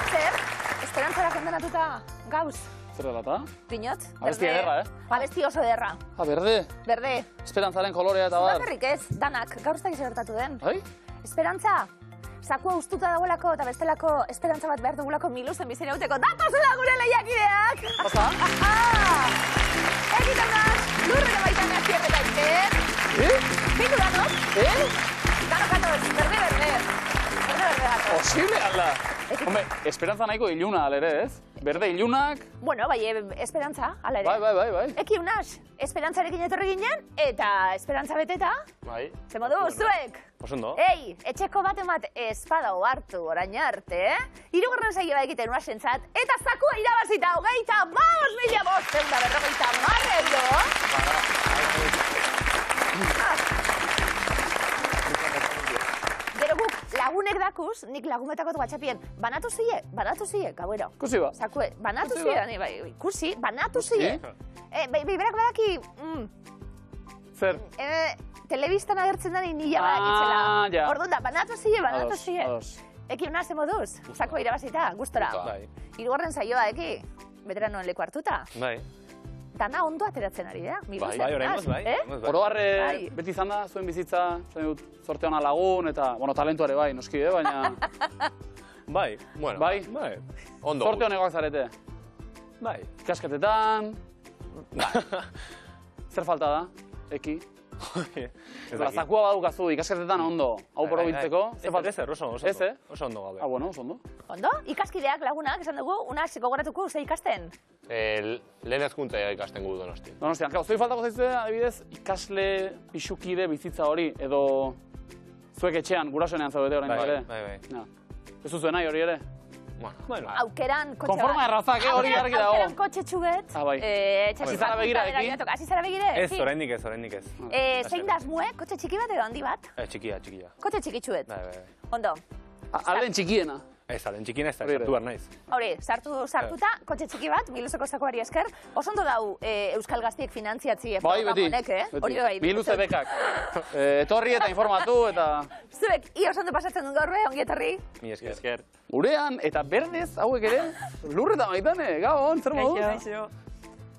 Zer, esperantzara kondenatuta gauz. Zer dela eta? Dinot? Abesti ederra, Abesti oso ederra. Berde. Berde. Esperantzaren kolorea eta bar. Zubakarrik ez, danak, gaur ez dakiz gertatu den. Bai? Esperantza, zakua ustuta dagoelako eta bestelako esperantza bat behar dugulako Miluzen bizien euteko. Datozela gure lehiakideak! Pasa? Egiten da, lurrere baitan azierreta izten. Bitu danok? Danok atoz, berde. Berde gato. Posible, alda. Hombre, esperantza nahiko iluna, alere, ez? Berde ilunak. Bueno, bai, esperantza, ala ere. Bai. Eki unaz, esperantzarekin etorri ginen, eta esperantza beteta. Bai. Ze modu, zuek? Osondo. Ei, etxeko bat espada hartu orain arte, Hirugarren saioa egiten uasentzat, eta zakua irabazita 25.550 euro. Gero guk lagunek dakuz, nik lagumetakot WhatsAppien, banatu zile, gauero. Kusi ba. Zakue, banatu zile, kusi, banatu zile. Berak badaki, Zer? telebistan agertzen dani nila badakitzela. Ja. Orduan da, banatu zile. Ados. Eki unaz emoduz, zakua irabazita, gustora. Bai. Hirugarren saioa, eki, veteranoen leku hartuta. Bai. Dana ondo ateratzen ari da. Bai, oraingoz, bai. Oro harre Bai. beti izan da, zuen bizitza, zuen dut zorte hona lagun, eta, bueno, talentuare bai, noski, baina... Bai, bueno. Bai? Bai. Ondo. Zorte honekoak zarete. Bai. Ikasketetan... Zer falta da, Eki? Zakua badukazu, ikasketetan ondo, hau borobiltzeko. Ez, oso ondo. Ez, Oso ondo gabe. Bueno, oso ondo. Ondo? Ikaskideak lagunak, esan dugu, unak gogoratuko ze ikasten. Lehen hezkuntza ikasten gu Donostin. Donostian, zoi faltako zaizue, adibidez, ikasle pixukide bizitza hori, edo zuek etxean, gurasoenean zaudete orain ere. Bai. Ez zuzuen nahi hori ere? Bueno. Aukeran kotxe bat. Konforma errazak, hori argi dago. Aukeran kotxe txuget. Bai. Hasi zara begira, Eki? Hasi zara begire? Ez, oraindik ez. Zein da asmue, kotxe txiki bat edo handi bat? Txikia. Kotxe txiki txuet. Bai. Ondo. Alden txikiena. Ez, alen txikiena ez da, sartu behar naiz. Hori, sartuta, kotxe txiki bat, Miluseko zakuari esker, oso ondo dau Euskal Gaztiek finantziatzi Bai, beti. Hori bai. Miluze bekak. Etorri eta informatu eta... Zuek, oso ondo pasatzen duen gaur, ongi etorri. Mi esker. Gurean eta berdez, hauek ere, lurreta maitane, gabon, zer modu?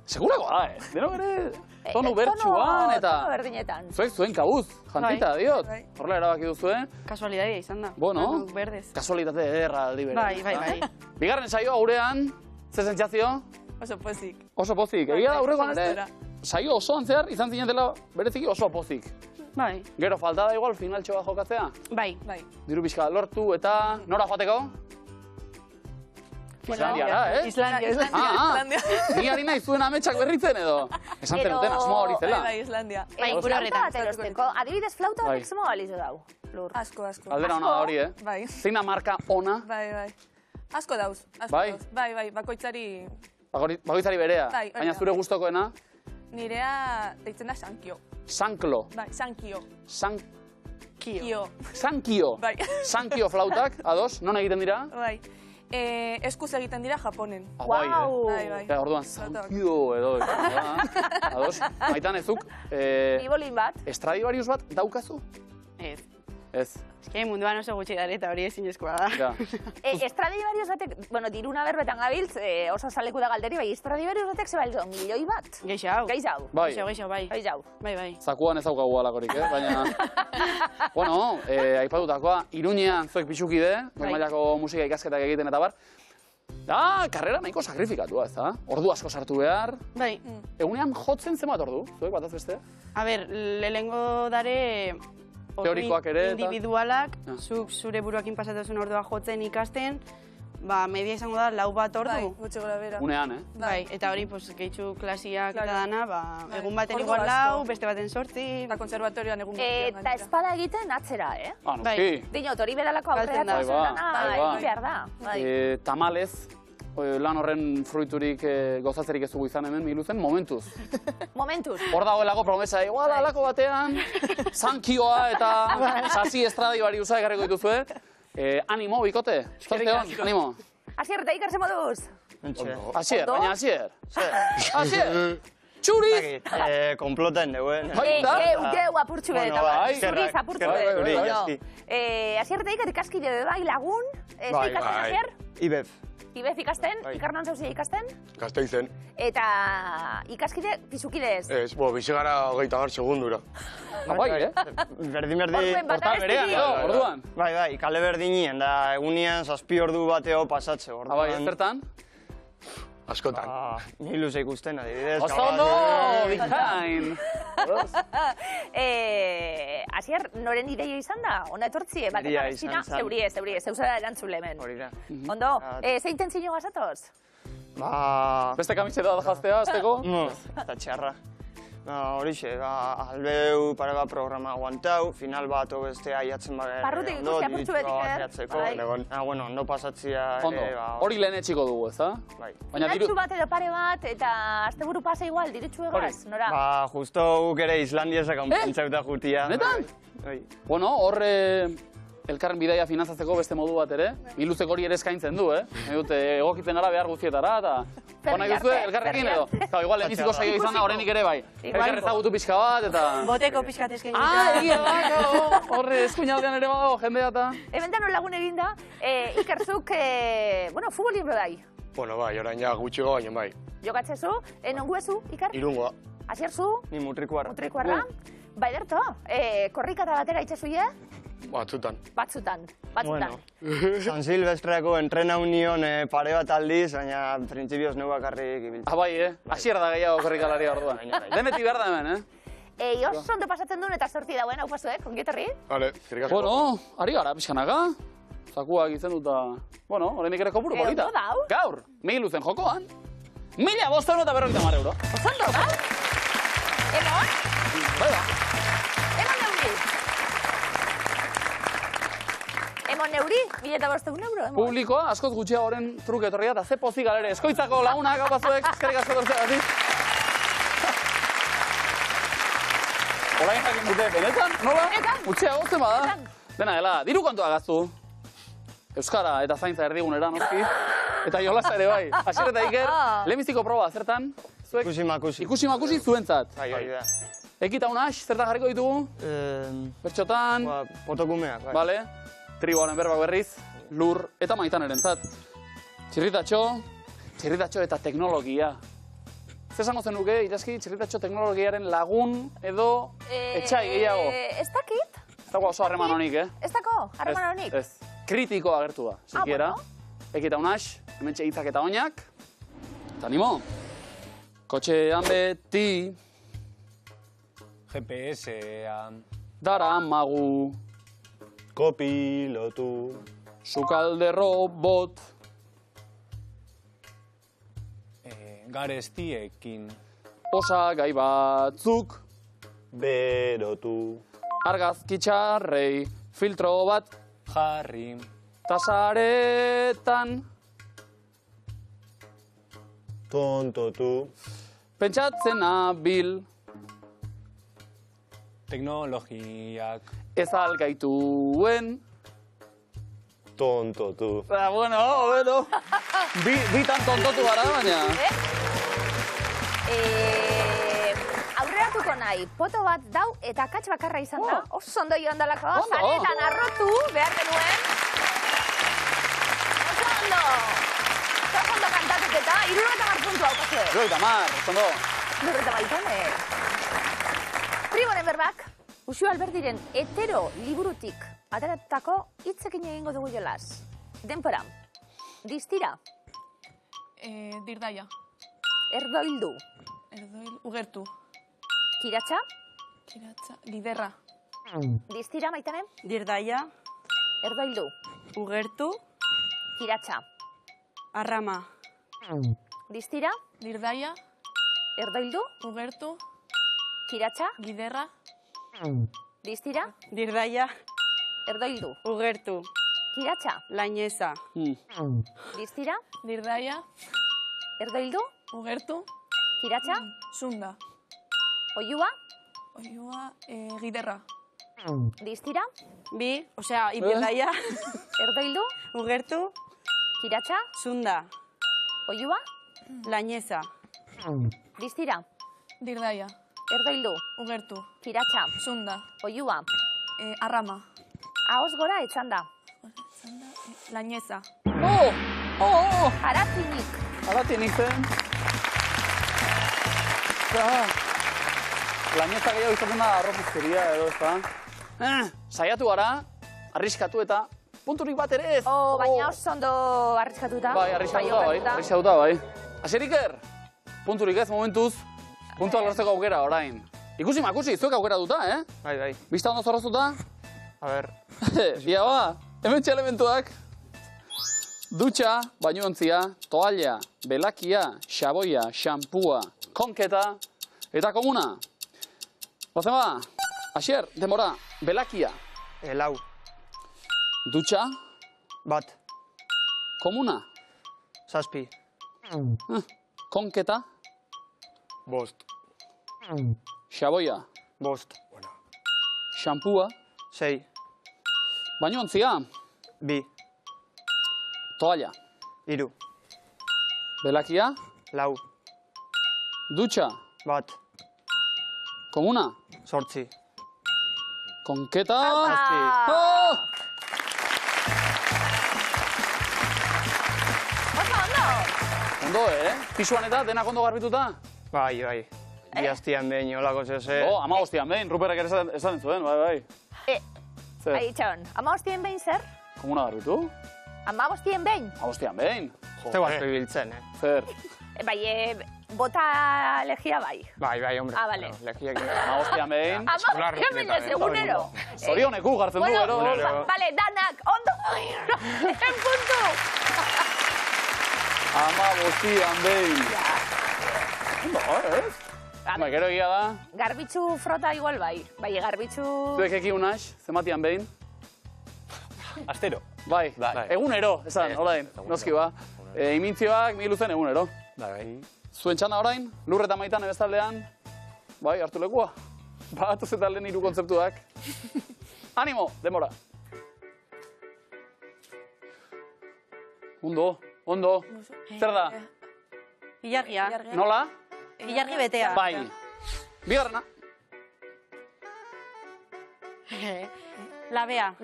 Segurako da, denok ere, tonu bertsuan eta... Tono berdinetan. Zuek zuen kabuz, jantita, diot. Horrela erabaki duzuen. Kasualidadia izan da. Bueno, Berdez. kasualitate ederra aldi bere. Bai. Bigarren saioa gurean, ze sentsazio? Oso pozik. Oso pozik. Egia da aurrekoan ere, saio osoan zehar izan zinetela bereziki oso pozik. Bai. Gero falta da igual finaltxoa jokatzea. Bai. Diru pixka lortu eta nora joateko? Islandiara, Islandia. Ni ari nahi zuen ametsak berritzen edo? Esan zenuten asmoa hori zela. Bai, Islandia. Bai, gure horretan. Adibidez, flauta batek zemo balizu dau. Lur. Asko. Aldera ona da hori, Bai. Zein da marka ona? Bai. Asko dauz. Bai? Bai, bakoitzari... Bakoitzari berea. Bai, Baina zure gustokoena? Nirea deitzen da Sankio. Sanklo. Bai, Sankio. Kio. Sankio. Bai. Sankio flautak, ados, non egiten dira? Bai. Eskuz egiten dira Japonen. Guau. Bai. Orduan, Sankio edo. Ados, maitan ezuk, Ibolin bat. Stradivarius bat daukazu? Ez. Ez. Eske munduan oso gutxi dara eta hori ezinezkoa da. Ja. Stradivarius batek, bueno, diruna berbetan gabiltz, oso zaleku da galderi, bai, Stradivarius batek zebalzo, milioi bat. Geixau. Bai. Geixau, bai. Geixau. Bai. Zakuan ez daukagu alakorik, baina... Bueno, aipatutakoa, Iruñean zuek pixukide, goi mailako musika ikasketak egiten eta bar. Da, karrera nahiko sakrifikatua, ez da? Ordu asko sartu behar. Bai. Egunean jotzen zenbat ordu, zuek bataz beste? A ber, lehengo dare... Teorikoak ere eta... Individualak, zuk zure buruakin pasatuzun ordua jotzen ikasten, media izango da 4 bat ordu. Bai, gutxi gora bera. Unean, Bai, eta hori, gehitxu klasiak eta dana, egun baten igual 4, beste baten 8. Eta konservatorioan egun guztian. Eta espada egiten atzera, noski. Dinot, hori beralako aurreatu zutana, egin behar da. Tamalez, lan horren fruiturik gozatzerik ez dugu izan hemen, Miluzen, momentuz. Momentuz. Hor dagoelako promesa, igual alako batean, Sankioa eta Sasi Stradivariusa ekarriko dituzue. Animo, bikote, zorte hon, animo. Asier, eta ikarse moduz. Asier, baina Asier. Asier, txuriz! Komploten deuen. Geu apurtxu bete. Zuriz apurtxu bete. Zuri, jazki. Asier, eta ikaskide bai lagun. Zer ikasten, Asier? IBEF. Ibez ikasten, Bai. Ikar non zauzia ikasten, Gasteizen. eta ikaskide, pisukide ez. Ez, bizi gara 30 segundura. Bai, Berdin-berdin. Orduen bata Horta berean, bestetik. edo, orduan. Bai, kale berdinien, da egunean 7 ordu bateo pasatze. Bai, ez zertan? Askotan. Ni luze ikusten, adibidez. Oso ondo, bikain. Asier, noren ideia izan da? Ona etortzie, bat Nirea eta bestina, izan zen. zeurie, zeuzara erantzule hemen. Hori da. Ondo, zein tentzio gazatoz? Ba... Beste kamiseta bat jaztea, azteko? No, eta txarra. Horixe, albeu pare bat programa aguantau, final bat bestea aiatzen bagere. Barrutik ikusi apurtxu betik, Bueno, ondo pasatzia Ondo, ere, hori lehen etxiko dugu, ez da? Bai. Baina Finatxu bat edo pare bat, eta asteburu pasa igual, diretsu egaz, nora? Ba, justo guk ere Islandiasak pentsauta jutia. Netan? Bai. Bueno, hor elkarren bidaia finantzatzeko beste modu bat ere. Iluzek hori ere eskaintzen du, egokitzen gara behar guztietara, eta hona duzue elkarrekin edo. Eta igual, lehenbiziko saio izan da, horrenik ere bai. Elkar ezagutu pixka bat, eta... Boteko pixkat eskaini. Egia da, horre eskuinaldean ere badago, jendea eta... Hementan hor lagun egin da, Ikerzuk, bueno, futbol libro dai. Bueno, bai, orain ja gutxiko, baina bai. Jokatzezu, nonguezu, Iker? Irungoa. Asierzu, Ni mutrikuarra. mutrikuarra. Bai derto, korrikata batera itxazuie? Batzutan. Batzutan. Bueno, San Silvestreako entrena union pare bat aldiz, baina printzipioz neu bakarrik ibiltzen. Bai, Asier da gehiago korrikalaria orduan. Denetik behar da hemen, Oso ondo pasatzen duen eta sorti dauen, hau pasuek, ongetorri? Vale, eskerrik asko. Bueno, ari gara, pixkanaka. Zakuak izen duta... Bueno, horrenik ere kopuru polita. Ondo dau. Gaur, mi luzen jokoan. 1.550 euro. Oso ondo, gau? Emon? Bai da. Emon neuri? Emon neuri? 1.500 euro, emon? Publikoa, askoz gutxiagoren truke etorria, eta ze pozik galere. Eskoitzako lagunak, hau bazuek, eskerrik asko tortzeagatik. Orain jakin dute, benetan? Nola? Benetan? Gutxiago zen bada. Benetan. Dena dela, diru kontua gaztu. Euskara eta zaintza erdigunera, noski. Eta jolasa ere bai. Asier eta Iker, lehenbiziko proba, zertan? Zuek Ikusi-makusi. ikusi-makusi zuentzat. Bai, hori da. Ekita unax, zertan jarriko ditugu? Bertxotan, Fotokumeak, bai. bale? Triboaren berbak berriz, lur eta maitanerentzat. Txirritatxo eta teknologia. Zer esango zenuke, Iraski, txirritatxo teknologiaren lagun edo etxai gehiago? Ez dakit? Ez dago oso harreman honik, Ez dako, harreman honik? Ez, kritiko agertu da, sikiera. bueno. Ekita unax, hementxe hitzak eta oinak. Eta animo. Kotxean beti GPS-ean. dara magu, Kopilotu. sukalde robot, Garestiekin. osagai batzuk, Berotu. argazki txarrei, filtro bat, Jarri. tasaretan, Tontotu. pentsatzen nabil, Teknologiak. ez algaituen. Tontotu. Bueno. Bitan tontotu gara, baina. Aurreratuko nahi, poto bat dau eta akats bakarra izan da. Oso ondo joan dalako, Ondo. zaretan arrotu behar genuen. Oso ondo. Oso ondo kantatuk eta 70 puntu haukazue. Joita, mar, ondo. Lurreta baitone. Triboren berbak, Uxu Alberdiren hetero liburutik ateratutako hitzekin egingo dugu jolas. Denpora. Distira. Dirdaia. Erdoildu. Erdoil. Ugertu. Kiratxa. Kiratza. Liderra. Distira, maitane. Dirdaia, Erdoildu. ugertu, Kiratxa. arrama. Distira. Dirdaia. Erdoildu. Ugertu. Kiratxa. Liderra. Distira. Dirdaia, Erdoildu. ugertu, Kiratxa. laineza. Distira. Dirdaia. Erdoildu. Ugertu. Kiratxa. Sunda. Oiua. Oiua. Giderra. Distira. Bi, osea, dirdaia, Erdoildu. ugertu, Kiratxa. sunda, Oiua. laineza. Distira. Dirdaia. Erdoildu. Ugertu. Kiratxa. Sunda. Oiua. Arrama. Ahoz gora etxan da. Laineza. Aratinik. Aratinik zen. Lainezak gehiago izaten da arrozizkeria edo, ez da? Saiatu gara, arriskatu eta punturik bat ere ez. Baina oso ondo arriskatuta. Bai, arriskatuta, bai. Aseriker, punturik ez momentuz, puntua lortzeko aukera orain. Ikusi, zuek aukera duta, eh? Bai. Bista ondo zorrozuta? A ber. Ia ba, hemen elementuak. Dutxa, bainuontzia, toalla, belakia, xaboia, xampua, konketa eta komuna. Gozen ba, Asier, demora, belakia. Lau. Dutxa, Bat. komuna, Zazpi. konketa, Bost. xaboia, Bost. xampua, Sei. bainuontzia, Bi. toalla, Hiru. belakia, Lau. dutxa, Bat. komuna, Zortzi. konketa... Zazpi. Oh! Ondo, Pisuan eta denak ondo garbituta? Bai. Bi hastian behin olako zeze. Ama hostian behin, Ruperrek ere esaten zuen, bai. Zer, Aitxon, 15 behin zer? komuna garbitu? 15 behin? Ama hostian behin. Zego asko ibiltzen, Zer, Bai, bota legia bai. Bai, hombre. Bale. Legiak. ama hostian behin. 15 behin ez egunero. Zorioneku gartzen du, ero. Bale, danak, ondo. En puntu. Ama hostian behin. Ondo, ez? Ba, gero egia da. Garbitzu frota igual bai. Bai, garbitzu... Zuek eki unax, zematian behin. Astero. Bai, egunero, esan, orain, noski ba. Imintzioak mi luzen egunero. Bai. Zuen txanda orain, lurreta maitan ebestaldean, bai, hartu lekua. Batuz eta lehen hiru kontzeptuak. Animo, demora. Ondo. Zer da? Ilargia. Nola? Ilargi betea. Bai. Bigarrena. Labea.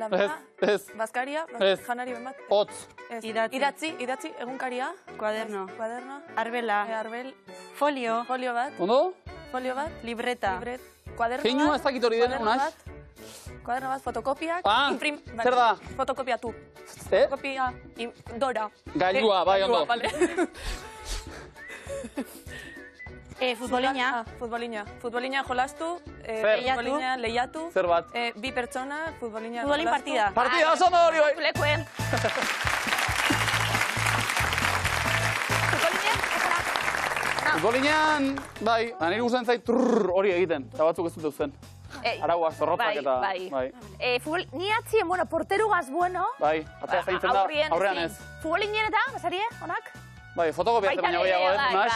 Ez. Bazkaria, Ez. janari ben bat. Hotz. Idatzi, egunkaria. Kuaderno. Arbela. Arbela. Arbel. Folio. Folio bat. Ondo? Folio bat. Libreta. Kuaderno bat. Keinua ez dakit hori den, unax? Kuaderno bat, fotokopiak. Zer da? Fotokopiatu. Eh? Kopia. Dora. Gailua, bai, ondo. Vale. Futbolina. Futbolina jolastu. Futbolina lehiatu. Zer bat? Bi pertsona, futbolina Futbolin partida. Partida, oso ondo hori, bai. Lekuen. Futbolinean, bai, nire gustatzen zait hori egiten, eta batzuk ez dut eusten. Arauak, zorrotzak eta... Bai. Ni atzien, porterugaz bueno. Bai, atea zaintzen da, aurrean ez. Futbolinen eta, basarie, onak? Bai, fotokopiatzen baina gehiago ez, unaz.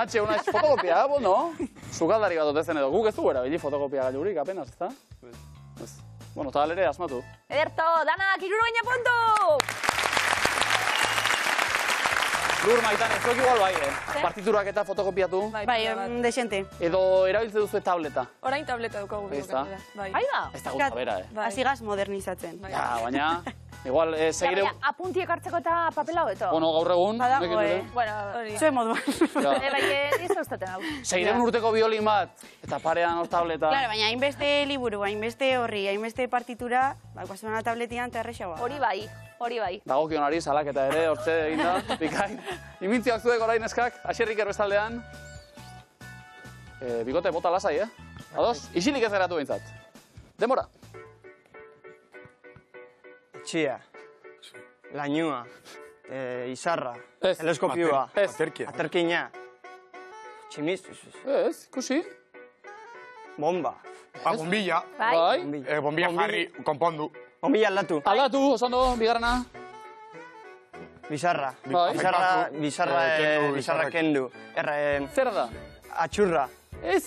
Atxe, unaz, fotokopia, bueno, sukaldari bat otezen edo. Guk ez du erabili fotokopia gailurik, apenas, ez da? Ez. Bueno, eta galere, asmatu. Ederto, danak, 60 puntu! Lur maitan, ez zuek igual bai, partiturak eta fotokopiatu. Bai, desente. Edo erabiltze duzu tableta. Orain tableta dukagu. Ez da. Bai da. Ez da gutza bera, Azigaz modernizatzen. Ja, baina, igual, segire... Apuntiek hartzeko eta papela hobeto. Bueno, gaur egun. Badago, Bueno, zue moduan. bai, nizu ustaten hau. 600 urteko biolin bat, eta parean hor tableta. Claro, baina hainbeste liburu, hainbeste horri, hainbeste partitura, guazuna tabletian eta errexagoa. Hori bai. Dagokionari salaketa ere, hortze eginda, pikain. Imintziak zuek orain eskak, Asierrik erbestaldean. Bikote, bota lasai, Ados? Isilik ez geratu behintzat. Demora. Etxia. Lainua. Izarra. Ez. Teleskopioa. Ez. Aterkina. Tximiz. Ez, ikusi. Bomba. Bombilla. Bai. Bombilla jarri, konpondu. Bombilla aldatu. Aldatu, oso ondo, bigarrena. Bizarra. Bai. Bizarra kendu. Zer da? Atxurra. Ez.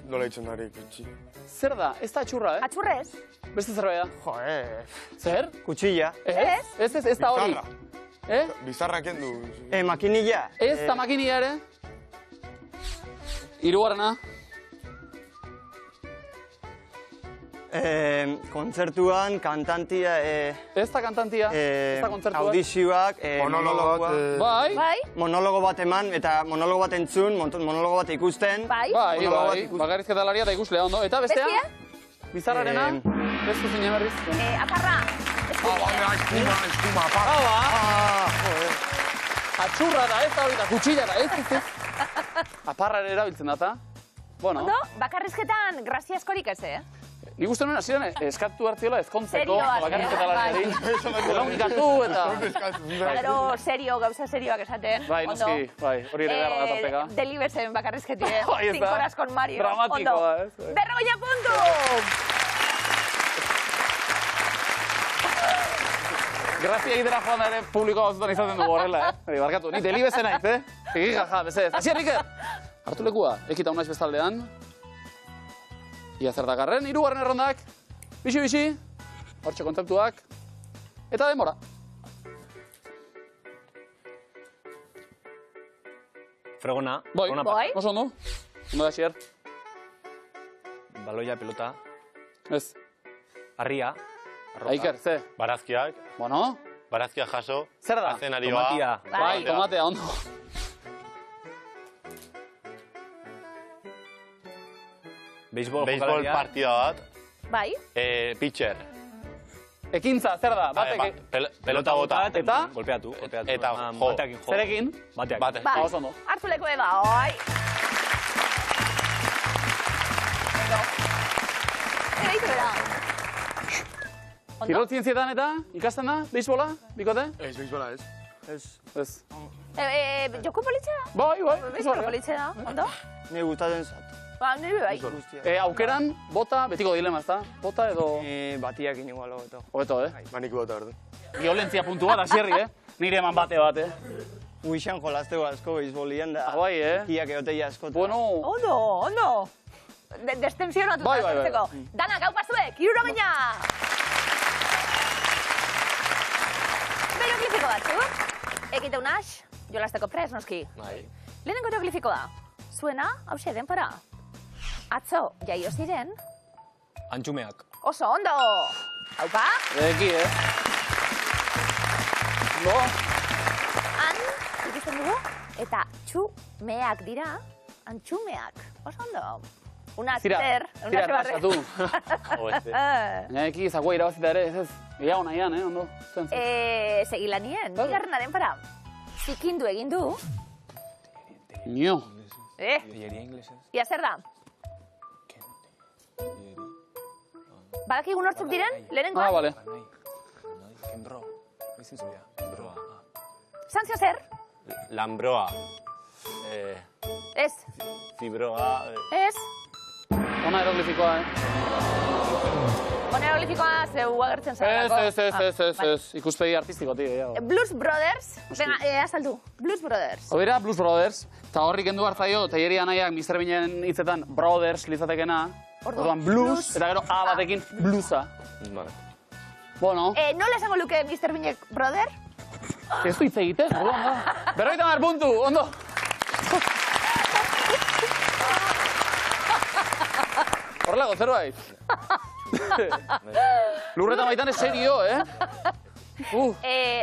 Nola ditzen darik, gutxi. Zer da? Ez da atxurra, Atxurrez? Beste zerbait da. Joe. Zer? Kutsilla. Ez da hori. Bizarra kendu. Makinilla. Ez da makinia ere. Hirugarrena. kontzertuan, kantantia, Ez da kantantia, ez da kontzertu bat. audizioak, Monologo bat, Bai, Bai, monologo bat eman, eta monologo bat entzun, monologo bat ikusten. bai. bai, bakarrizketalaria eta ikuslea ondo. Eta bestea? Bestea? Bizarrarena? Bezu zine berriz. Aparra. eskuma, pa. Atxurra da ez da hori da, kutxilla da ez. Aparrare erabiltzen data. Bueno, Ondo, bakarrizketan grazia askorik ez, nik uste nuen hasieran eskatu hartziola ezkontzeko Serioa, bakarrizketalariari. Belaunlikatu eta... Gero serio, gauza serioak esaten. Bai, Ondo. noski, bai, hori ere behar da tarteka. Delibesen bakarrizketi, Ahí está. 5 horas con Mario. Dramatikoa, Ondo. ez? Berrogeita puntu! Grazia egitera joan da ere publikoa gauzutan izaten dugu horrela, Barkatu, ni delibese naiz, Egi jaja, bezez. Asier, Iker! Hartu lekua, ekita unaiz bestaldean. Ia zer dakarren, 3. errondak. Bixi, hortxe kontzeptuak. Eta denbora. Fregona. Bai, fregona Bai. oso ondo. Ondo da, Asier. Baloia, pelota. Ez. Arria. arroka. Iker, ze. Barazkiak, Bueno, barazkiak jaso. zer da? Azenarioa. Tomatia. Bai, tomatea, ondo. Beisbol Beisbol jokalaria. partida bat. Bai, Pitcher. Ekintza, zer da? Batek, Pelota bota. Eta? Golpeatu. Eta Eman, jo. bateakin jo. Zerekin? Bateak. Bate. bai. Oso ondo. Hartu leku eba, oi. Ondo. Eitu bera. Ondo? Kirol zientzietan eta ikasten da, beisbola, bikote? Ez, beisbola ez. Ez. Joko politxea da? Bai, Bezpolo politxea da, ondo? Ni gustatzen zat. Ba, nire bai. Aukeran, bota, betiko dilema, ezta? Bota edo... Batiakin igual hobeto. Hobeto, Manik bota ordu. Violentzia puntu bat, Asierri, Nire eman bate bat, Uixan jolazteko asko beisbolian da. Ah, bai, Kiak egoteia asko. Bueno, Ondo. Destensionatu Bai, bai, bai. Dana, gau pazuek, 60. Hieroglifiko batzuk. Ekite unax, jolasteko prest, noski. Bai. Lehenengo hieroglifiko da. Zuena, hause denpora. Atzo, jaio ziren, Antxumeak. oso ondo. Haupa, eki, No, han, ikusten dugu, eta txumeak dira, antxumeak. Oso ondo. Una Zira, zer, una zira, zebarre. errazatu. Hau ez. Baina eki, zakua irabazita ere, ez. Gehiago nahian, ondo. Zuen, zuen. Segilanien, Bai. bigarrena denpora. Zikindu egin du. Nio. Ieria inglesez. Ia zer da? Badakigu nortzuk diren, lehenengoa. Ah, vale. Kembro. Ezin zuria. Kembroa. Sanzio zer? Lambroa. Ez. Fibroa. Ez. Ona eroglifikoa, Hone hieroglifikoa zeu agertzen zarelako. Ez. Ikuspegi artistikotik, gehiago. Blues Brothers. Venga, azaldu. Blues Brothers. Hobera Blues Brothers, eta horri kendu hartzaio, Telleria nahiak Mr. Beanen hitzetan Brothers litzatekena. Orduan blues, eta gero A batekin bluesa. Vale. Bueno, Nola esango luke Mr. Binek brother? ez du hitz egiten, orduan da. 50 puntu, ondo. Horrelako zerbait. Lurreta maitan ez serio,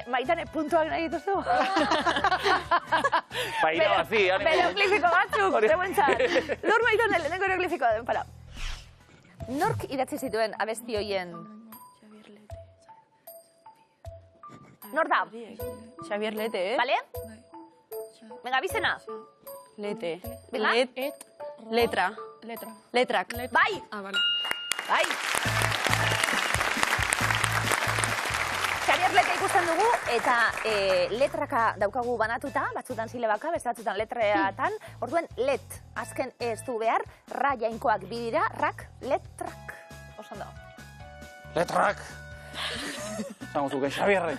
Maitane puntuak nahi dituzu? Ba, irabazi, animo. Hieroglifiko batzuk, Hori- zeuentzat. Lur maitane, lehenengo hieroglifikoa den, para. Nork idatzi zituen abesti hoien? Nor da? Xavier Lete, Bale? Venga, bizena. Lete. Venga. Letra. Letrak. Bai! Bai! Xavier Lete ikusten dugu, eta letraka daukagu banatuta, batzutan silebaka, beste batzutan letreatan, orduen let, azken ez du behar, ra jainkoak bidira, rak, letrak. Oso ondo. Letrak. Zango zuke, Xabierrek.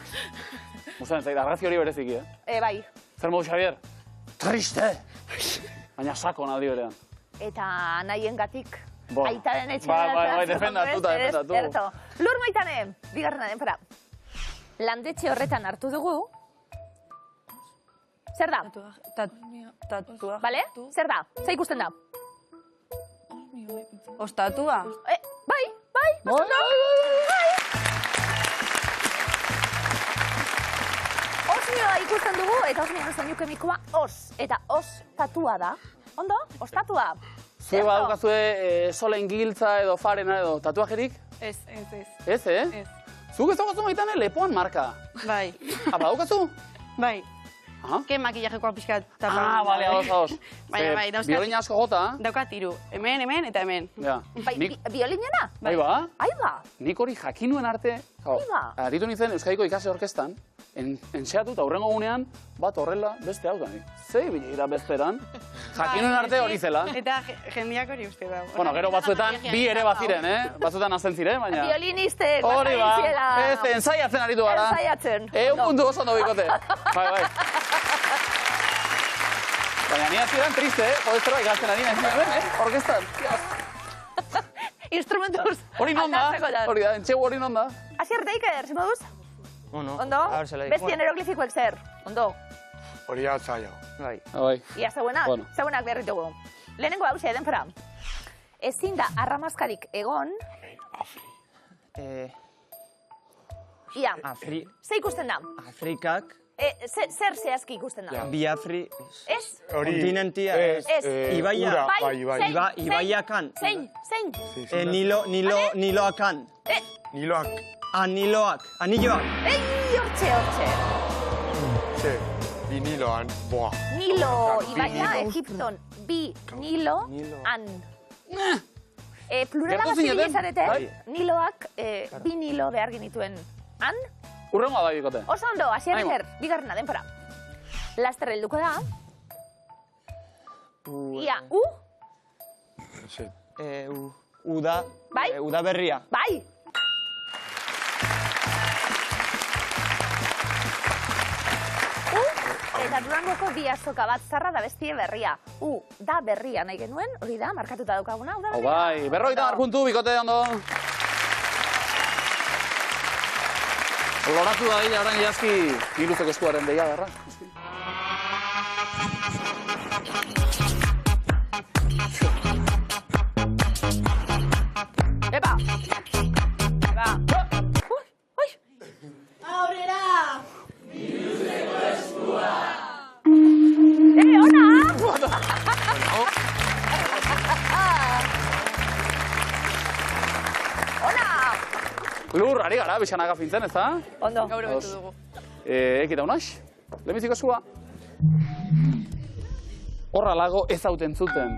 Musen, zait, argazki hori bereziki, Bai, Zer modu, Xabier? Triste! Baina sakon aldi berean. eta nahien gatik, Bo. aitaren etxera. Bai, defendatu. Lur maitane, bigarrena denpora. Landetxe horretan hartu dugu. Zer da? Tatua. Bale? Zer da? Zer ikusten da? Ostatua. Bai, Osmioa ikusten dugu, eta osmioan soinu kemikoa os. Eta os tatua da. Ondo? Ostatua. Zue badukazue solen giltza edo farena edo tatuajerik? Ez. Ez, Ez. Zuk ez daukazu maitan lepoan marka. Bai. Badaukazu? Bai. Ah? Ke makillajekoa pixkat tapa. Ah, bale, ados. Bai, dauzkat. Biolina asko jota. Daukat hiru. Hemen eta hemen. Ja. Bai, biolinena? Bai ba? Aiba. Nik hori jakinuen arte, aritu nintzen Euskadiko ikase orkestan, entxeatu eta hurrengo gunean, bat horrela beste hau da. Zei bileira besteran, jakinuen arte hori zela. Eta jendiak hori uste da. Bueno, gero batzuetan bi ere baziren, Batzuetan azten ziren, baina... Violinistek, hori ba, bazaitzela. ez, ensaiatzen aritu gara. Ensaiatzen. Puntu oso ondo bikote. Bai. Baina ni hasieran triste, jodestero ikasten ari nahi orkestan. Instrumentuz. Hori non da, hori da, entxegu hori non da. Asier Deiker, zimoduz? Bueno, Ondo? Bestien eroglifikoek zer? Ondo? Hori atzaio. Bai. Bai. Ia, zeuenak? Bueno. Zeuenak berritugu. Lehenengo hau eden fra. Ezin da arramazkarik egon... Ia, ze ikusten da? Afrikak, Zer zehazki ikusten da? biafri, Ez? kontinentia, ibaia, ibaiakan, Zein? niloakan, Niloak. aniloak, anilloak. Ei, hortxe. Ze, bi niloan, boa. Nilo, Bi ibaia, Nilo. Egipton. Bi, Nilo, an. Plurala Gertu zineten? bazibili zarete, Bai. Niloak, bi Nilo behar genituen an. Urrengoa bai bikote. Oso ondo, Asier Aimo. Deiker, bigarrena denpora. Laster helduko da. Ia, Ze, Uda, Bai? uda berria. Bai! Eta Durangoko bi azoka bat zarra da bestie berria. Da berria nahi genuen, hori da, markatuta daukaguna, da Hau berria. bai, 50 puntu bikote ondo. Loratu da dira orain jazki iluzeko eskuaren deia darra. Epa! Ui! Aurrera! Ona! Ona! Lur, ari gara, bixanaga fintzen, ez da? Ondo. Gaur ebetu dugu. Ekita unax, lehenbiziko eskua. Horra lago ez hauten zuten.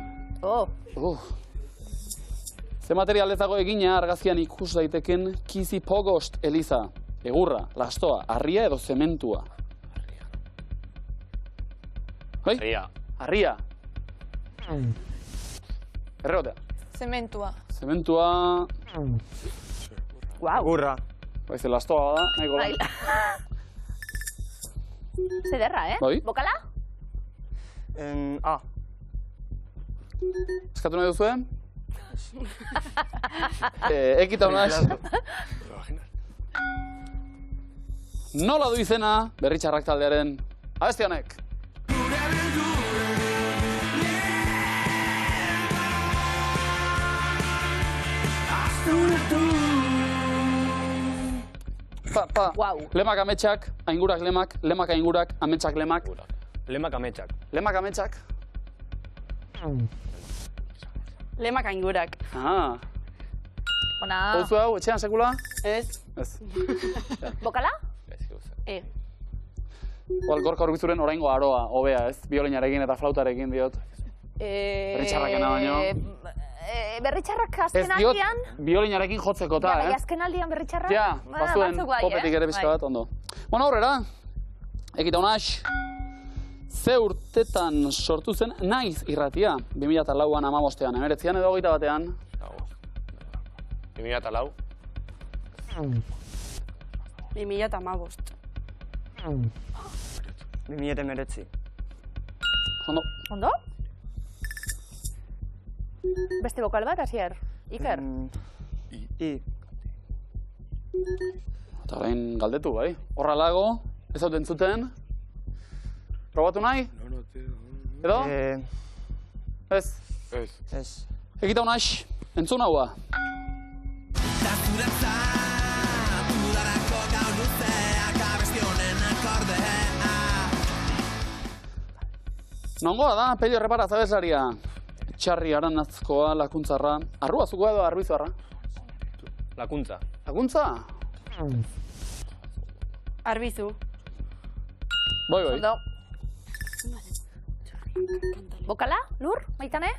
Ze material ez dago egina argazkian ikus daiteken Kizi Pogost eliza. Egurra, lastoa, harria edo zementua. Harria. Harria. Erregotea. Zementua. Zementua... Gurra. Baize, lastoa da, nahiko da. Zederra, Bai. Bokala? A. Eskatu nahi duzue? Ekita unax. Nola du izena Berritxarrak taldearen abesti honek? Lemak ametsak, aingurak lemak, lemak aingurak, ametsak lemak. Lemak ametsak. Lemak ametsak. Lemak aingurak. Ona. Oduzu hau, etxean sekula? Ez. Ez. Bokala? Igual, Gorka Urbizuren oraingo aroa, hobea, ez? Biolinarekin eta flautarekin diot. Berritxarrakena baino. Berritxarrak Ez azken diot, aldian? biolinarekin jotzeko ta, Bai, azken aldian berritxarrak? Ja, bazuen batzuk bai, popetik ere bizka bat, ondo. Bueno, aurrera, ekita unax, ze urtetan sortu zen Naiz irratia? 2004an, 2005an, 2019an edo 2021an? 2004. 2015. 2019. Ondo. Ondo? Beste bokal bat, Asier? Iker? I. Eta orain galdetu, bai? Horra lago, ez hauten entzuten? Probatu nahi? Edo? Ez? Ez. Ez. Ekita unax, entzun haua. Nongoa da, Pello Repara zabesaria. Txarri aranazkoa, lakuntzarra. Arruazukoa edo arbizuarra? Lakuntza. Lakuntza? Arbizu. Boi. Ondo. Bokala, Lur, Maitane?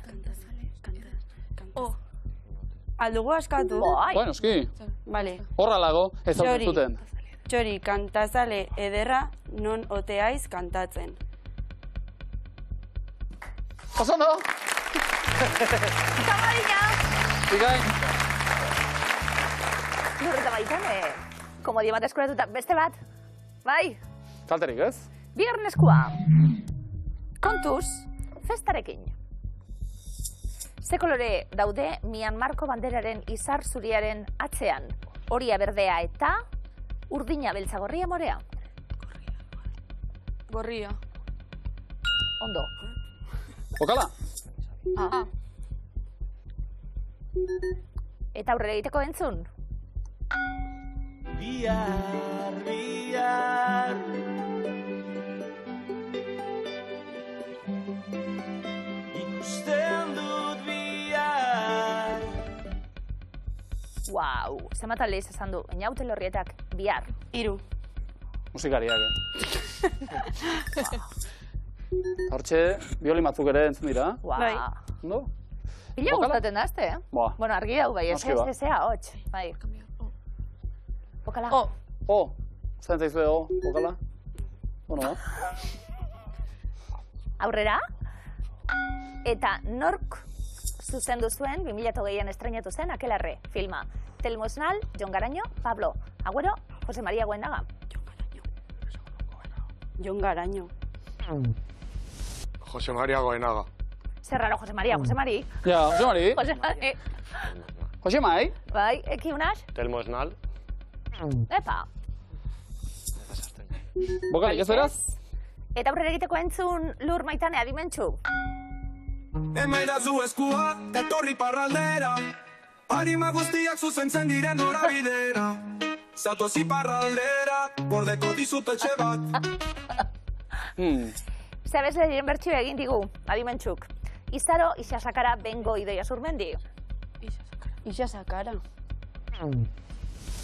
Aldugu askatu? Bai. Bueno, eski. Vale. Horra lago, ez hau zuten. Txori, kantazale ederra non oteaiz kantatzen. Osondo! Zamadina! Ikain. Lur eta Maitane. Komodia bat eskuratuta, beste bat. Bai, Kalterik, ez? bigarren eskua. Kontuz, festarekin. Ze kolore daude Myanmarko banderaren izar zuriaren atzean? Horia berdea eta urdina beltza gorria morea. Gorria. Ondo. Bokala? Eta aurrera egiteko entzun? Bihar, bihar ikusten dut bihar. Wow, zenbat aldiz esan du, Inaute Lorrietak bihar. 3. Musikariak, Hortxe, biolin batzuk ere entzun dira. Wow. Bai. Ondo? Pila Bokala? gustatzen da, ezte, eh? Boa. Bueno, argi hau bai, ez Noski ba. ezea, hots. Bai. Bokala. Zaten zaizu ego, bokala? Bueno, Aurrera. Eta nork zuzendu zuen 2008an estrenatu zen Akelarre filma. Telmo Esnal, Jon Garaño, Pablo Agüero, Jose María Goenaga. Jon Garaño. Jose María Goenaga. Zer raro, Jose María, Jose Mari. Ja, Jose Mari. Jose Mari. Jose Mai. Bai, eki unas? Telmo Esnal. Epa. Bokalik, ez beraz? Eta aurrera egiteko entzun Lur Maitane adimentsu. Emaidazu eskua, etorri parraldera. Arima guztiak zuzentzen diren norabidera. Zatoz iparraldera, bordeko dizut etxe bat. Zabesle diren bertxio egin digu, adimentsuk. Izaro, Ixasakara, Bengo, Idoia Zurmendi. Ixasakara.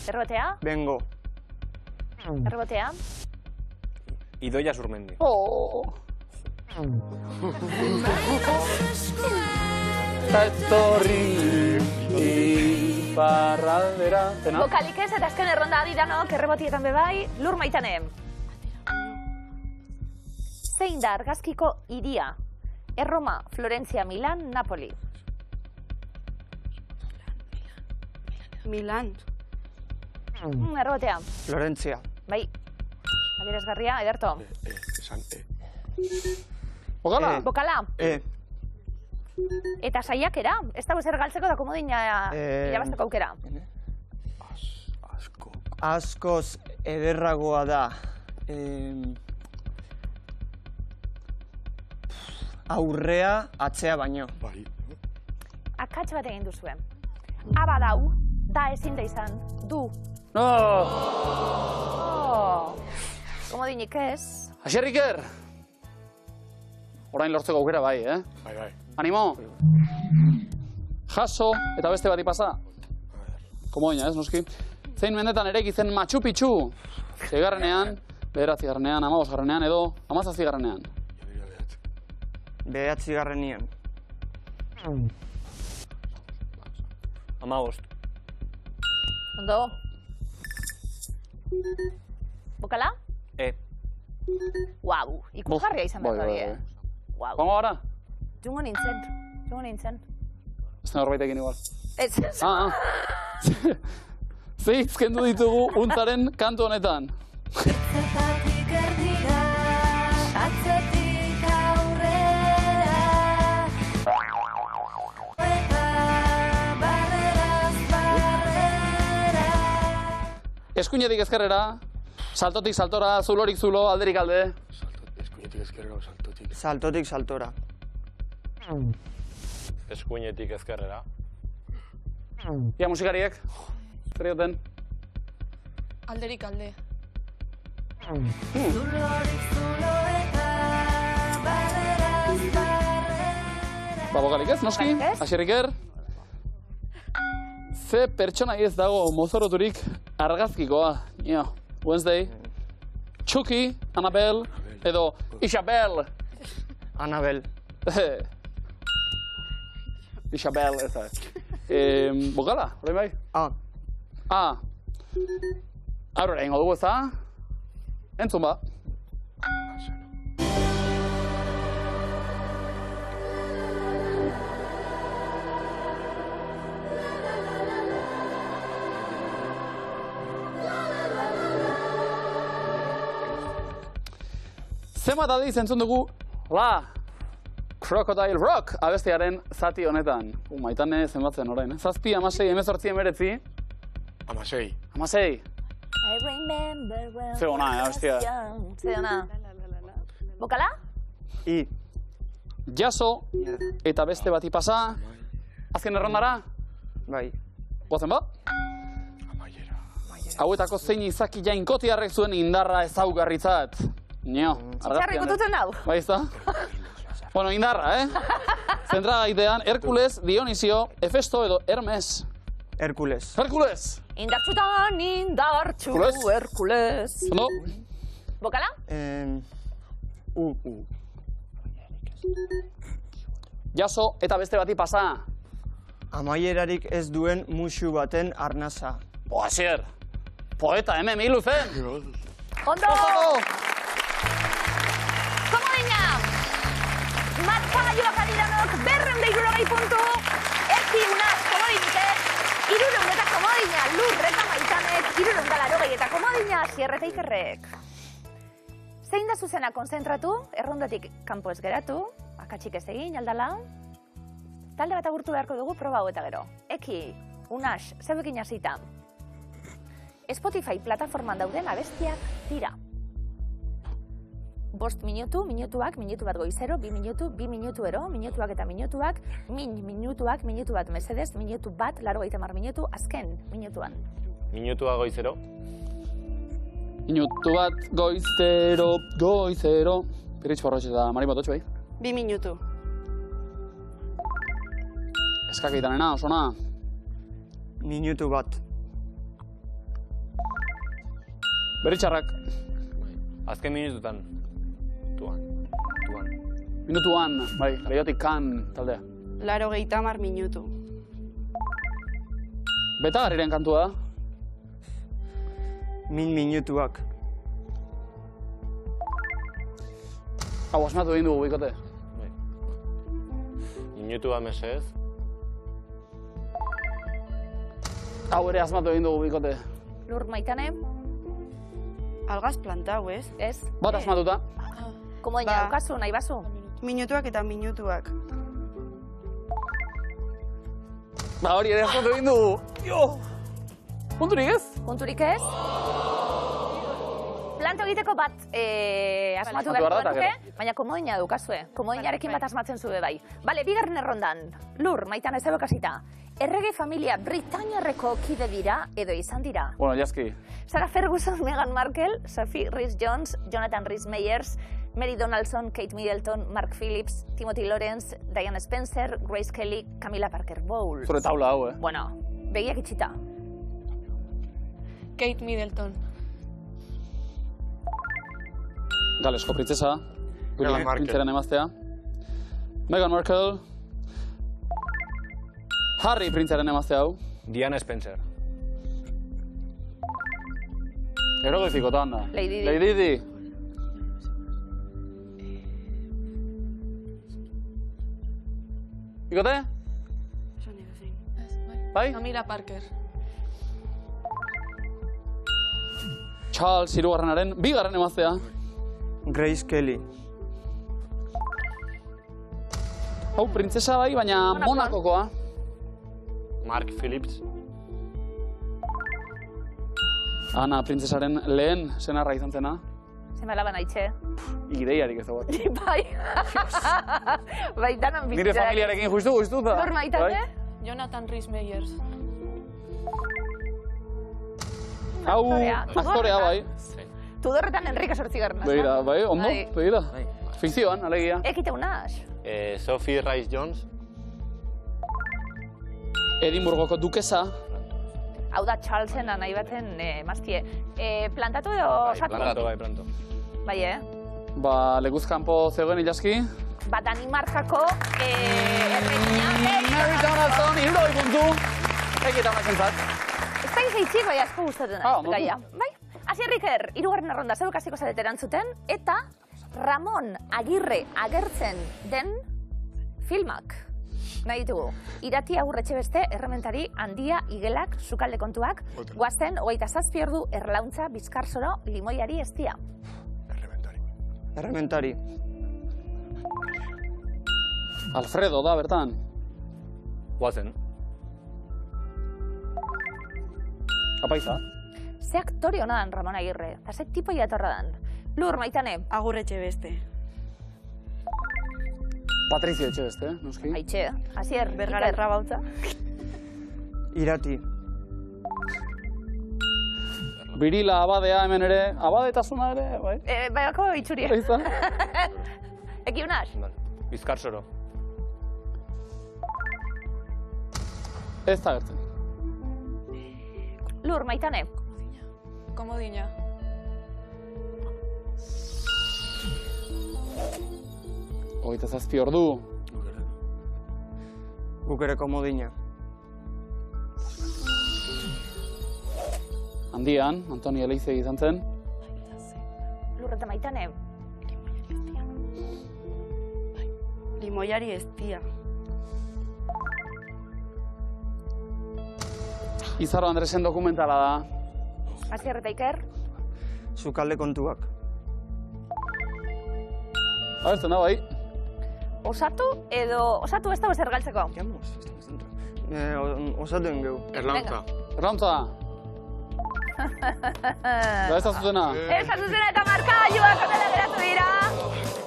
Errotea, Bengo. errotea. Idoia Zurmendi. Etorri iparraldera. Zena? Bokalik ez eta azken erronda adidanok, errebotietan bebai, Lur Maitane. Zein da argazkiko hiria? Erroma, Florentzia, Milan, Napoli. Milan. Errotea. Florentzia. Bai. Adierazgarria, Ederto. Esan, Bokala? Bokala. E. Eta saiakera. Ez dago zer galtzeko da komodina irabazteko aukera. Askoz ederragoa da. Aurrea atzea baino. Bai. Akats bat egin duzuen. Aba dau, da ezin da izan, du. No! Komodinik ez. Axerriker! Orain lortzeko aukera bai, Bai, bai. Animo! Jaso eta beste bati pasa. Komodina, ez, noski? Zein mendetan ereki zen Machu Picchu? 6garrenean, 9garrenean, 15garrenean edo 17garrenean. 9garrenean. 15. Ondo. Bokala? Guau, ikusgarria izan behar hori, Guau. Kongo gara? Jungo nintzen. Ez da norbaitekin igual. Ez. Ze hitz kendu ditugu untzaren kantu honetan. Zertatik erdira, atzetik aurrera. Eta barreraz barrera. Eskuinetik ezkerrera, saltotik saltora, zulorik zulo, alderik alde. Eskuinetik ezkerrera, saltotik. Saltotik saltora. Eskuinetik ezkerrera. Ia musikariek. Rioten. Alderik alde. Zulorik zulo eta barreraz barrera. Ba, bokalik ez, noski? Bokalik ez. Asierriker. Ze pertsona ez dago mozoroturik argazkikoa. Nio, Wednesday. Chucky, Annabel, edo Isabel. Anabel. Isabel, ez da. Bokala, orain bai? Ah. Aurrera ingo dugu ez da? Entzun ba. Zenbat aldiz entzun dugu La Crocodile Rock abestiaren zati honetan. Maitane zenbatzen orain, eh? 7, 16, 18, 19. 16. 16. I remember when Ze ona, abestia. Ze ona. Bokala? I. Jaso eta beste bati pasa. Azken errondara? Bai. Guazen bat? Hauetako zein izaki jainkotiarrek zuen indarra ezaugarritzat. Nio, Txarriko duten hau. Bai, ez da? Bueno, indarra, Zentra gaitean, Herkules, Dionisio, Hefesto edo Hermes. Herkules. Herkules! Indartxutan, indartxu, Herkules. Herkules. Ondo? Bokala? U. Jaso eta beste bati pasa. Amaierarik ez duen musu baten arnasa. Asier, poeta, hemen milu zen. Ondo! Komodina! Markagailuak adiranok, 260 puntu. Eki unaz, komodinik, Hirurehun eta komodina, Lur eta Maitanek, 380 eta komodina, Asier eta Ikerrek. Zein da zuzena konzentratu, errondatik kanpo ez geratu, akatsik ez egin, aldala. Talde bat agurtu beharko dugu proba hau eta gero. Eki, Unas, zeuekin hasita. Spotify plataforman dauden abestiak dira. 5 minutu, minutuak, minutu bat goizero, 2 minutu, 2 minutu ero, minutuak eta minutuak, minutuak, minutu bat mesedez, minutu bat, 80 minutu, azken minutuan. Minutua goizero. Minutu bat, goizero. Piritx Forrotx eta Mari Bototx, bai? 2 minutu. Eskakeitanena, osona. Minutu bat. Beritxarrak. Azken minututan. Tuan. Minutuan, bai, leiotik kan taldea. 80 minutu. Beta garriren kantua da. 1000 minutuak. Hau, asmatu egin dugu, bikote. Minutua mesez. Hau ere asmatu egin dugu, bikote. Lur Maitane, Algaz plantau, ez? ez? Bat asmatuta. Komodina Ba. daukazu, nahi bazu? Minutuak eta minutuak. Ba, hori ere asmatu egin dugu. Jo! Punturik ez? Punturik ez? Planto egiteko bat asmatu Asmatu behar da, beharko eta genuke, baina komodina daukazue. Komodinarekin bat asmatzen zube bai. Bale, bigarren errondan. Lur, Maitane, ez hasita. Errege familia Britainiarreko kide dira edo izan dira. Bueno, jaski. Sarah Ferguson, Meghan Markle, Sophie Rhys-Jones, Jonathan Rhys-Meyers, Mary Donaldson, Kate Middleton, Mark Phillips, Timothy Lawrence, Diana Spencer, Grace Kelly, Camilla Parker Bowles. Zure taula hau, Bueno, begiak itxita. Kate Middleton. Galesko printzesa. Meghan Markle. Printzaren emaztea. Meghan Markle. Harry printzaren emaztea hau. Diana Spencer. Eroglifikotan da. Lady Di. Lady Di. Ikote? Bai? Camilla Parker. Charles hirugarrenaren bigarren emaztea. Grace Kelly. Hau printzesa bai, baina Monakokoa. Mark Phillips. Ana printzesaren lehen senarra izan zena. Zema laban aitxe. Ideiarik ez dago. Bai. Baitanan bizitzak. Nire familiarekin justu da. Lur Maitane? Jonathan Rhys-Meyers. Hau, aktorea. aktorea bai. Tudorretan Enrique Zortzigarren. Begira, bai, ondo, Bai. begira. Fikzioan, alegia. Ekite unaz. Sophie Rice-Jones. Edimburgoko dukesa. Hau da Charlesen nahi baten maztie. Plantatu edo osatu? Planto. Bai, Ba, leguzkanpo zegoen ilaski. Ba, Danimarkako erregina. Mary Donaldson, hirurogei puntu. Ekita unazentzat. Ez da izaitxik, bai asko gustatzen da. ondo. Gaia. Bai? Hasi Enriker, hirugarren erronda, zeuk hasiko zarete erantzuten, eta Ramon Agirre agertzen den filmak. Nahi ditugu. Irati Agurretxe beste, errementari, handia, igelak, sukalde kontuak, guazen, 27 ordu, erlauntza, bizkarzoro, limoiari estia. Errementari. Alfredo da, bertan. Guazen. Apaiza. Ze aktore hona dan Ramon Agirre, eta ze tipo jatorra dan. Lur, Maitane. Agurretxe beste. Patrizia Etxebeste, noski. Aitxe, Asier, Bergara Iker. Trabautza. Irati. Birila abadea hemen ere, abadetasuna ere, bai. Baiako itxuria. Apaiza. Eki unaz? Bizkarzoro. Ez da gertzen. Lur, Maitane. Komodina. Hogeita zazpi ordu. Guk ere komodina. Handian, Antoni Eleizegi izan zen. Lur eta Maitane. Limoiari estia. Izaro Andresen dokumentala da. Asier eta Iker. Sukalde kontuak. Abertzen da, bai. Osatu ez dago ezer galtzeko. Osatuen geu. Erlauntza. Erlauntza. Da ez da zuzena. Ez da zuzena eta markagailuak honela geratu dira.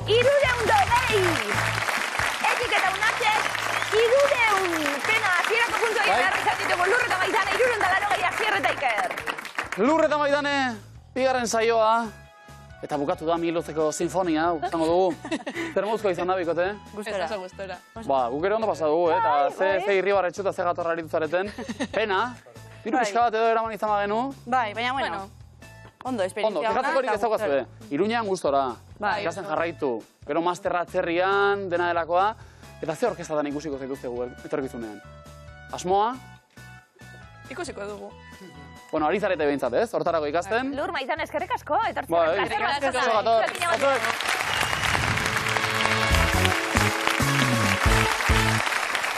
320. Ekik eta unazek, 300. Pena, hasierako puntua Bai. behar izan ditugu Lur eta Maitane, 380 Asier eta Iker. Lur eta Maitane, bigarren saioa. Eta bukatu da Milozeko sinfonia, hau, zango dugu. Zer moduzkoa izan da, bikote? Ez oso gustora. Ba, guk ere ondo pasa dugu, eta ze irribarra etxuta ze gatorra aritu zareten. Pena, diru pixka bat edo eraman izan bagenu. Bai, baina bueno. Ondo, Ondo, esperientzia fijatzeko horik ez daukazue. Iruñean gustora. Bai. Ikasten jarraitu. Gero masterra atzerrian, dena delakoa. Eta ze orkestatan ikusiko zaituztegu etorkizunean. Asmoa? Ikusiko dugu. Bueno, ari zarete behintzat, ez? Hortarako ikasten. Lur, Maitane, eskerrik asko, etortzen. Bai, oso gator.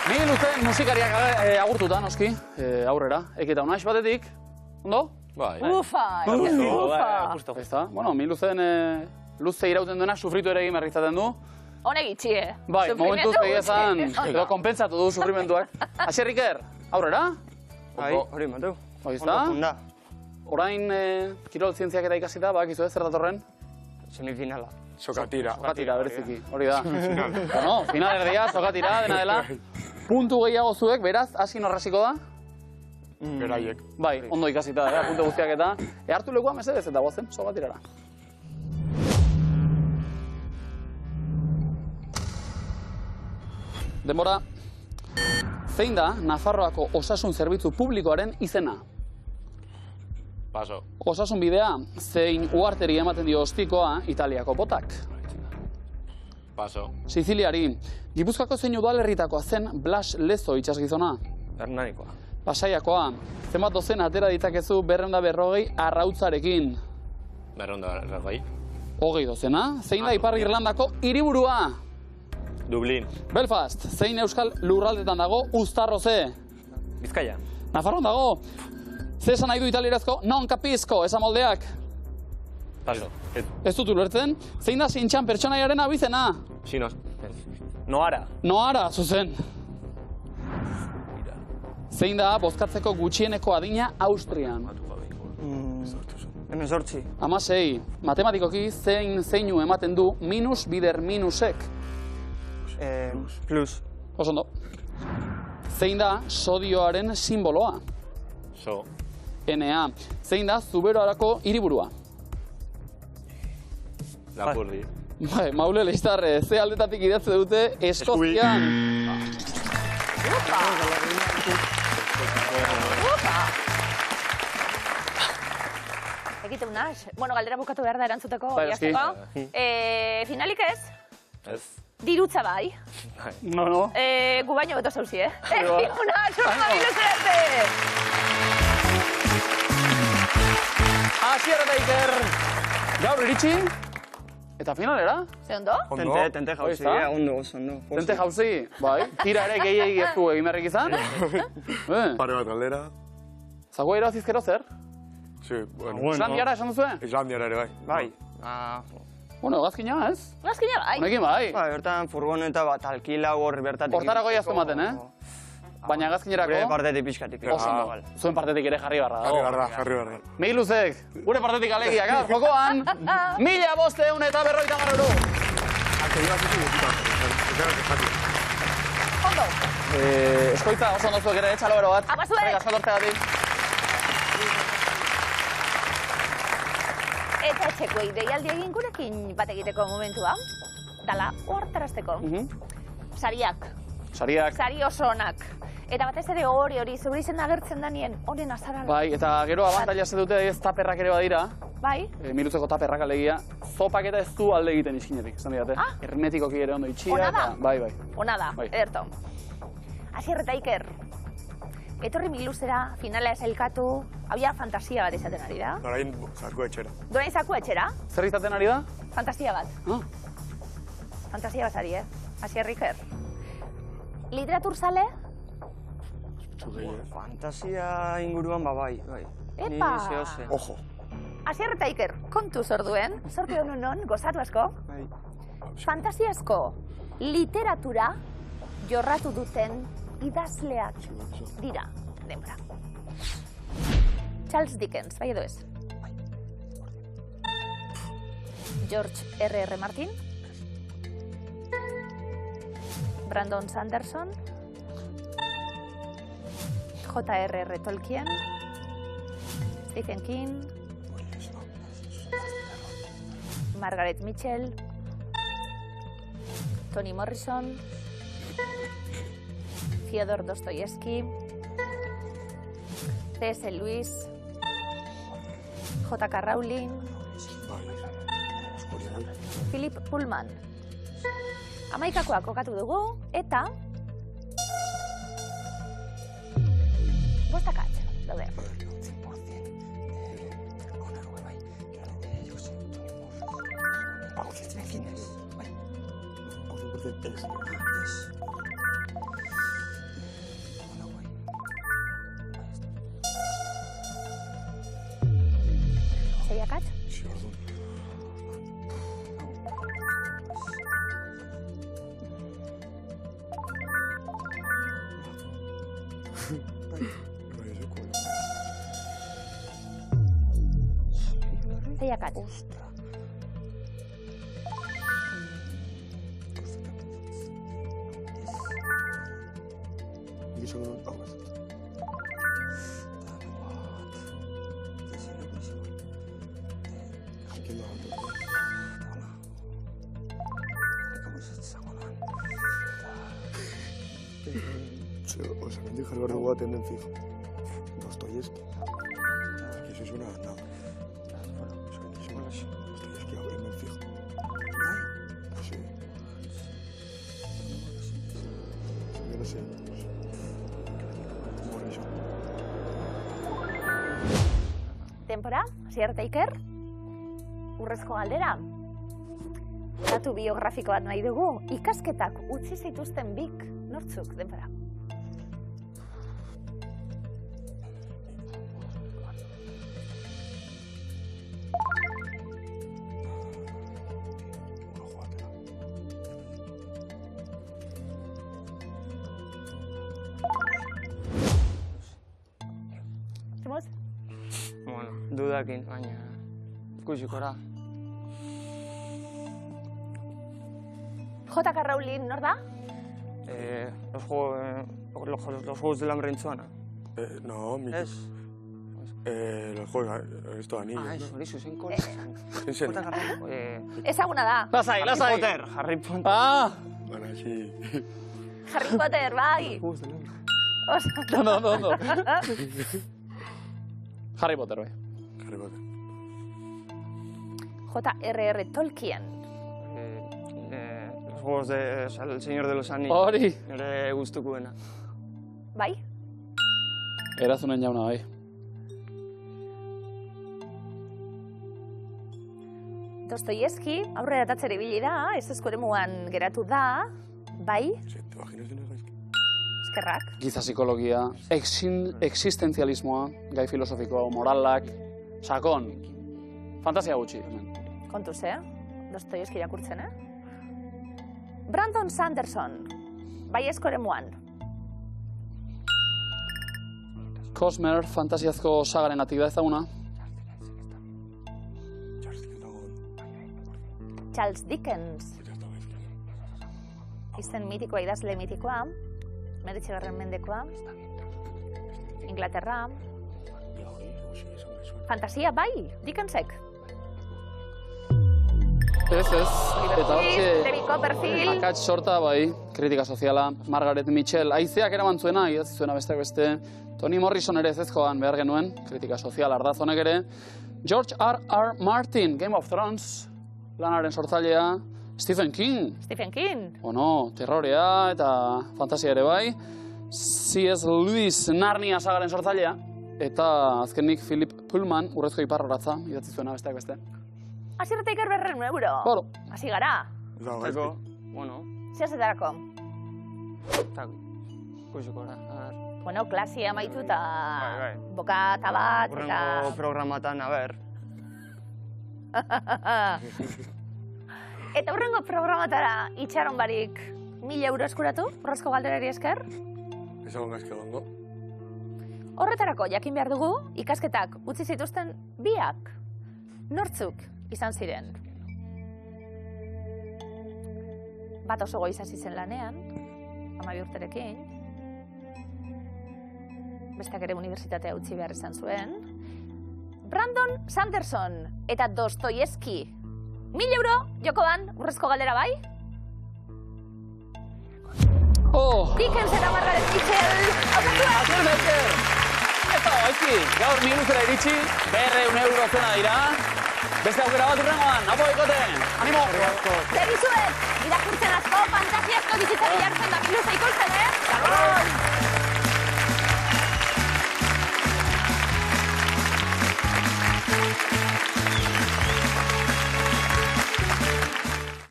Ni luzen musikariak agurtuta, noski, aurrera. Ekita unaix batetik, ondo? Bai. Ufa, ufa. Ez da, bueno, mi luzen luze irauten duena sufritu ere egin behar izaten du. Honek itxie. Bai, momentuz egia esan, edo konpentsatu du sufrimenduak. Asier Iker, aurrera? Bai, hori mateu. Hoi da? Da. Orain kirol zientziak eta ikasita, bakizu ez, zer datorren? Semifinala. Sokatira. Sokatira, bereziki, hori da. Bueno, final erdia, sokatira, dena dela. Puntu gehiago zuek, beraz, hasi norrasiko da? Beraiek. Bai, ondo ikasita, puntu guztiak eta. Hartu lekua mesedez eta guazen, sokatirara. Denbora. Zein da Nafarroako osasun zerbitzu publikoaren izena? Paso. Osasun bidea, zein uharteri ematen dio ostikoa Italiako botak. Paso. Siziliari, Gipuzkoako zein udalerritakoa zen Blas Lezo itsasgizona. Hernanikoa. Pasaiakoa, zenbat dozena atera ditzakezu 240 arrautzarekin. 240. 20 dozena, zein da Ipar Irlandako hiriburua? Dublin. Belfast, zein euskal lurraldetan dago Uztarroze? Bizkaia. Nafarroan dago, ze esan nahi du italierazko non capisco, esan moldeak? Paso. Ez dut ulertzen, zein da Sintxan pertsonaiaren abizena? Sinos. Noara. Noara, zuzen. Zein da bozkatzeko gutxieneko adina Austrian? 18. 16. Matematikoki zeinu ematen du minus bider minusek? Plus. Oso ondo. Zein da sodioaren simboloa? So. NA. Zein da Zuberoarako hiriburua? Lapurdi. Bai, Maule Leizar, ze aldetatik idatze dute Eskozian. Upa! Egite unas. Bueno, galdera bukatu behar da erantzuteko. Bai, eski. Finalik ez? Ez. Dirutza bai. No. Gu baino beto zauzi, eh? Bai. Unas, urma biluzerarte! Asier eta Iker, gaur iritsi, eta finalera. Ze ondo? Tente jauzi, ondo, ondo. Tente jauzi, bai. Tira ere gehiagik ez du egin berrik izan. Pare bat galdera. Zagoa irazizkero zer? Sí, bueno. Islandiara esan duzue? Islandiara ere bai. Bai. Bueno, gazkina ez? Gazkina bai. Honekin bai. Bertan furgoneta bat alkila hor bertatik. Hortarako jaztu maten, Baina gazkinerako... Gure partetik pixkatik. Oso ondo. Zuen partetik ere jarri barra dago. Jarri barra. Mehiluzek, gure partetik alegia, gaur, jokoan, 1.550 eta 50 euro. Ondo. Eskoitza, oso ondo zuek ere, etxalo bero bat. Apa zuek! Venga, sorteatik. Eta etxekoei deialdi egin gurekin bat egiteko momentua. Dala, hortarazteko. Sariak. Sariak. Sari oso onak. Eta batez ere hori zure izen agertzen danien, honen azarala. Bai, eta gero abantaila ze dute ez taperrak ere badira. Bai. Miluzeko taperrak alegia. Zopak eta ez du alde egiten iskinetik, esan didate. Hermetikoki ere ondo itxia. Ona da. Bai. Ona da, ederto. Asier eta Iker, etorri Miluzera, finala ez elkatu, habia fantasia bat izaten ari da. Dorain zaku etxera. Dorain zaku etxera? Zer izaten ari da? Fantasia bat. Fantasia bat ari, Asier Iker. Literatur zale? Fantasia inguruan bai. Epa! Ojo. Asier eta Iker, kontu zorduen, sorte honon, gozatu asko. Fantasiazko literatura jorratu duten idazleak dira, denbora. Charles Dickens, bai edo ez? George R.R. Martin? Brandon Sanderson? J.R.R. Tolkien? Stephen King? Margaret Mitchell? Toni Morrison? Fyodor Dostoyevsky? C.S. Lewis? J.K. Rowling? Philip Pullman? Hamaikakoa kokatu dugu, eta... Bostakatz, daude. Zeriakatz? Zeriakatz? Osa, mendik jarri behar dugu bat hemen fijo. Dostoyevsky. Eso suena a nada. Dostoyevsky ahora hemen fijo. Sí. Yo no sé. Morrison. Denbora, Asier eta Iker? Urrezko galdera? Datu biografiko bat nahi dugu, ikasketak utzi zituzten bik, nortzuk, denbora? Zemoz? Bueno, dudakin, baina ikusiko da. J.K. Rowling, nor da? Los Juegos del Hambre en Zona. No, Ez? Los juegos, esto anillos, Ah, ¿no? eso, hori zuzenko. En serio. Ezaguna da. Lasai, Harry lasai. Potter, Harry Potter. Ah! Bueno, sí. Harry Potter, bai. Oso. Ondo. Harry Potter, bai. Harry Potter. J.R.R. Tolkien. Los juegos de... O sea, el Señor de los Anillos. Hori. Nire gustukoena. Bai? Erazunen jauna, bai. Dostoievski aurrera tatzera ibili da, ez eskoremuan geratu da, bai? ¿Te imaginas que no es gaizki? Eskerrak. Giza psikologia, existentzialismoa, gai filosofikoa, moralak, sakon. Fantasia gutxi, hemen. Kontuz, Dostoievski irakurtzen, Brandon Sanderson, bai eskoremuan. Cosmer, fantasiazko sagaren atik da ezaguna. Charles Dickens, izen mitikoa, idazle mitikoa, 19. mendekoa, Inglaterra. Fantasia, bai, Dickensek. Ez. Eta David Copperfield. akats sorta, bai, kritika soziala, Margaret Mitchell, aizeak eraman zuena, idatzi zuena besteak beste, Toni Morrison ere ez joan behar genuen, kritika sozial ardaz honek ere, George R.R. Martin, Game of Thrones, lanaren sortzailea, Stephen King, Stephen King. terrorea eta fantasia ere bai, C.S. Lewis, Narnia sagaren sortzailea, eta azkenik Philip Pullman, Urrezko iparroratza, idatzi zuena besteak beste. Asierta Iker 200 euro. Boro. Hasi gara. Ez dago Tako, gaizki. bueno, Zehazetarako. tako. Ikusiko da. Bueno, klasia amaitu eta Bai. bokata bat eta... Urrengo programatan, a ber. Eta urrengo programatara itxaron barik 1000 euro eskuratu, Urrezko galderari esker. Ez dago gaizki egongo. Horretarako jakin behar dugu, ikasketak utzi zituzten biak. Nortzuk izan ziren? Bat oso goiz hasi zen lanean, 12 urterekin. Besteak ere unibertsitatea utzi behar izan zuen. Brandon Sanderson eta Dostoievski. 1000 euro jokoan, Urrezko galdera bai? Oh! Dickens eta Margaret Mitchell. Aker! Eta gaizki, gaur minutera iritsi, 200 euro zena dira. Beste aukera bat urrengoan, apo ikote! Animo! Zerrizuet, irakurtzen